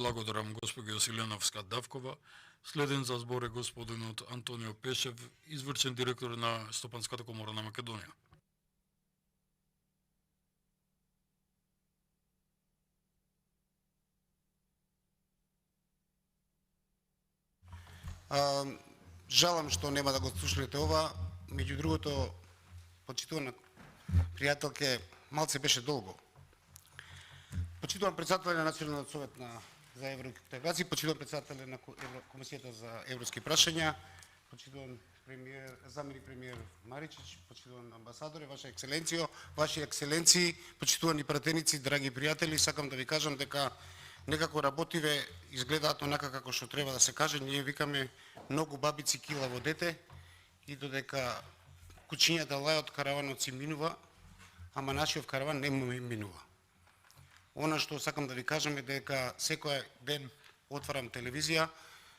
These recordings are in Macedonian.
Благодарам госпоѓа Јосиленовска Давкова. Следен за збор е господинот Антонио Пешев, извршен директор на Стопанската комора на Македонија. Жалам што нема да го слушнете ова, меѓу другото, почитувана пријателке, малце беше долго. Почитувам председател на Националниот совет за евроинтеграција, почитувам председател на Комисијата за европски прашања, почитувам заменик премиер Маричич, почитувам амбасадоре, Ваша екселенцијо, Ваши екселенции, почитувани пратеници, драги пријатели, сакам да ви кажам дека некако работиве, изгледаат онака како што треба да се каже, ние викаме многу бабици килаво дете и додека кучињата лајот, караванот си минува, ама нашиот караван не минува. Она што сакам да ви кажам е дека секој ден отварам телевизија,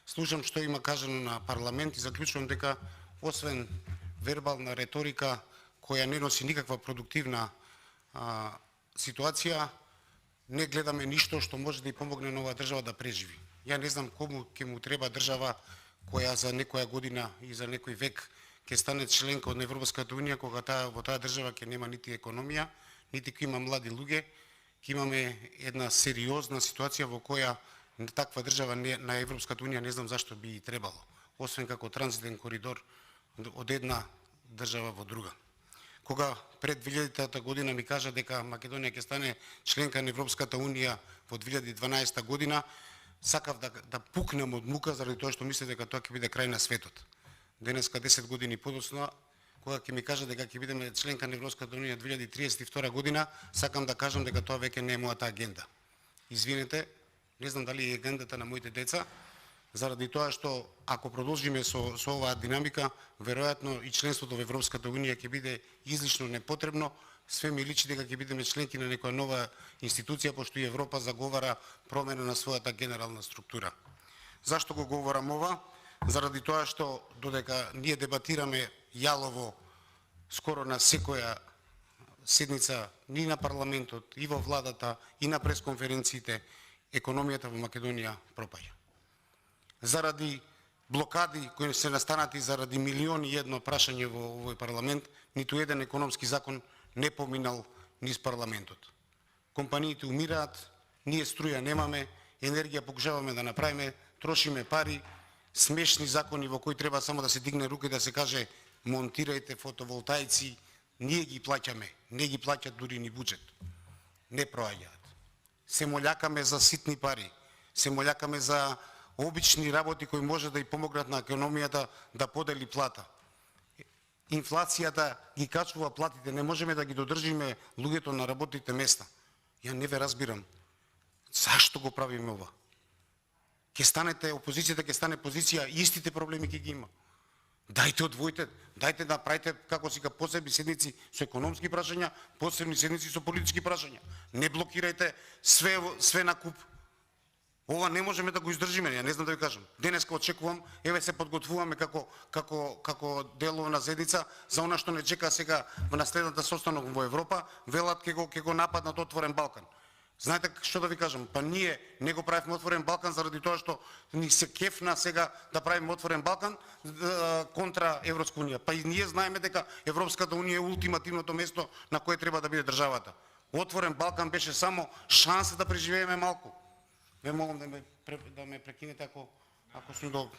слушам што има кажано на парламент и заклучувам дека освен вербална реторика која не носи никаква продуктивна ситуација, не гледаме ништо што може да и помогне на оваа држава да преживи. Ја не знам кому ќе му треба држава која за некоја година и за некој век ќе стане членка од Европската унија, кога во таа држава ќе нема нити економија, нити ќе има млади луѓе, ќе имаме една сериозна ситуација во која таква држава на Европската унија не знам зашто би и требало, освен како транзитен коридор од една држава во друга. Кога пред 2000-та година ми кажа дека Македонија ќе стане членка на Европската унија во 2012 година, сакав да пукнем од мука заради тоа што мислев дека тоа ќе биде крај на светот. Денеска 10 години подоцна, кога ќе ми кажа дека ќе бидеме членка на Европската унија 2032 година, сакам да кажам дека тоа веќе не е мојата агенда. Извинете, не знам дали е агендата на моите деца, заради тоа што ако продолжиме со оваа динамика, веројатно и членството во Европската унија ќе биде излишно непотребно. Све ми личи дека ќе бидеме членки на некоја нова институција, пошто и Европа заговара промена на својата генерална структура. Зашто го говорам ова? Заради тоа што додека ние дебатираме јалово скоро на секоја седница ни на парламентот, и во владата, и на пресконференциите, економијата во Македонија пропаѓа. Заради блокади кои се настанати, заради милиони и едно прашање во овој парламент, ниту еден економски закон не поминал низ парламентот. Компаниите умираат, ние струја немаме, енергија покушаваме да направиме, трошиме пари, смешни закони во кои треба само да се дигне рука и да се каже монтирајте фотоволтаици, ние ги плаќаме, не ги плаќат дури ни буџет. Не проаѓаат. Се молјакаме за ситни пари, се молјакаме за обични работи кои може да и помогнат на економијата да подели плата. Инфлацијата ги качува платите, не можеме да ги додржиме луѓето на работните места. Ја не ве разбирам. Зашто го правиме ова? Ќе станете, опозицијата ќе стане позиција, истите проблеми ќе ги има. Дајте одвојте, дајте да правите како сика посебни седници со економски прашања, посебни седници со политички прашања. Не блокирајте све на куп. Ова не можеме да го издржиме, ја не знам да ви кажам. Денеска очекувам, еве се подготвуваме како деловна седница за она што не чека сега во наследната состанок во Европа, велат ќе го нападнат отворен Балкан. Знаете што да ви кажам? Па ние не го правевме отворен Балкан заради тоа што ни се кефна сега да правиме отворен Балкан контра Европска унија. Па и ние знаеме дека Европската унија е ултимативното место на кое треба да биде државата. Отворен Балкан беше само шанса да преживееме малку. Ве молам да ме прекинете ако сум долг.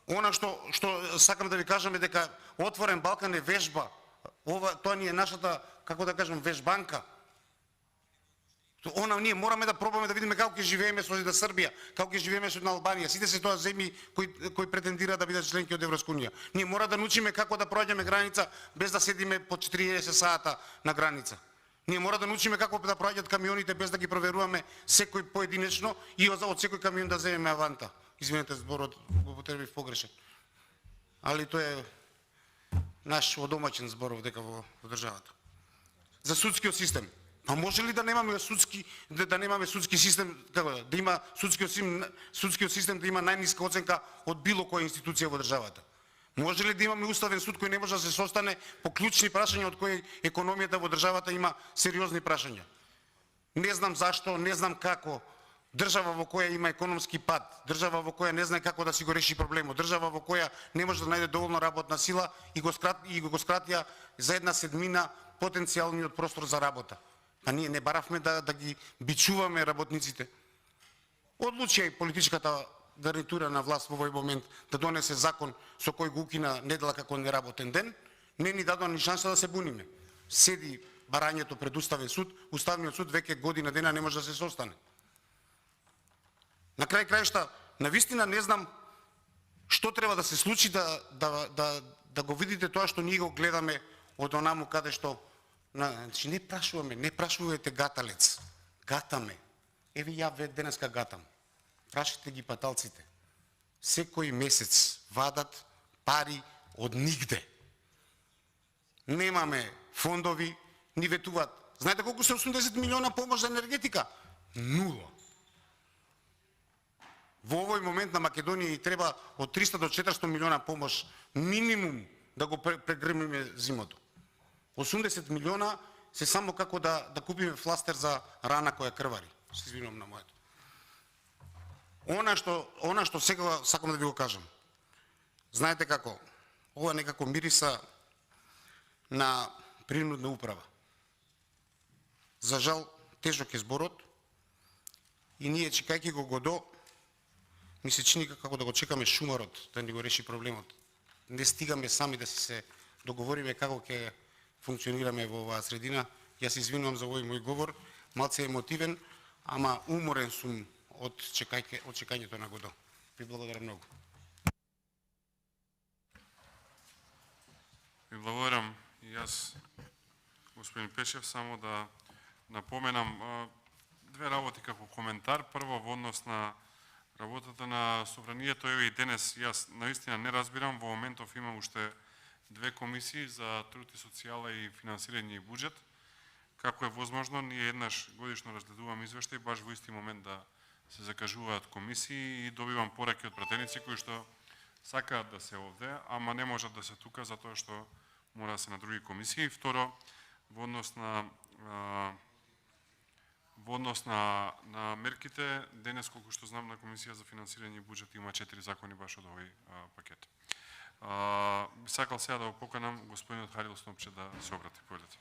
Она што сакам да ви кажам е дека отворен Балкан е вежба. Тоа ни е нашата, како да кажам, вежбанка. Ние мораме да пробаме да видиме како ќе живееме со Србија, како ќе живееме со Албанија. Сите се тоа земји кои претендираат да бидат членки од Европска унија. Ние мора да научиме како да проаѓаме граница без да седиме по 40 сата на граница. Ние мора да научиме како да проаѓаат камионите без да ги проверуваме секој поединечно и од секој камион да земеме аванта. Извинете, зборот го употребив погрешен. Али тоа е наш одомаќен зборов дека во државата. За судскиот систем. А може ли да немаме судски систем, да има судскиот систем да има најниска оценка од било која институција во државата? Може ли да имаме уставен суд кој не може да се состане по клучни прашања од кои економијата во државата има сериозни прашања? Не знам зашто, не знам како држава во која има економски пад, држава во која не знае како да си го реши проблемот, држава во која не може да најде доволно работна сила и го скратија за една седмина потенцијалниот простор за работа. Па ние не баравме да ги бичуваме работниците. Одлучи и политичката гарнитура на власт во овој момент да донесе закон со кој го укина недела како неработен ден, не ни дадоа ни шанса да се буниме. Седи барањето пред Уставен суд, Уставниот суд веќе година дена не може да се состане. На крај крајшта, навистина не знам што треба да се случи да го видите тоа што ние го гледаме од онаму каде што значи не прашувате гаталец. Гатаме. Еве ја денеска гатам. Прашите ги паталците. Секој месец вадат пари од нигде. Немаме фондови, ни ветуваат. Знаете колку се 80 милиона помош за енергетика? Нула. Во овој момент на Македонија и треба од 300 до 400 милиона помош минимум да го прегрмиме зимото. 80 милиона се само како да купиме фластер за рана која крвари. Се извинувам на моето. Она што сега сакам да ви го кажам. Знаете како? Ова некако мириса на принудна управа. За жал, тежок е зборот и ние чекајќи го Годо, ми се чини како да го чекаме шумарот да ни го реши проблемот. Не стигаме сами да се договориме како ќе функционираме во оваа средина. Јас се извинувам за овој мој говор, малце емотивен, ама уморен сум од чекањето на Годо. Ви благодарам многу. Ви благодарам и јас, господин Пешев, само да напоменам две работи како коментар. Прво, во однос на работата на Собранието, еве и денес јас наистина не разбирам, во моментов има уште две комисии за труд и социјала и финансирање и буџет. Како е возможно ние еднаш годишно разгледуваме извештај баш во исти момент да се закажуваат комисии и добивам пораки од пратеници кои што сакаат да се овде, ама не можат да се тука затоа што мора да се на други комисии. Второ, во однос на мерките, денес колку што знам на Комисија за финансирање и буџет има 4 закони баш од овој пакет. Сакал сега да го поканам господинот Харил Снопче да се обрати. Повелете.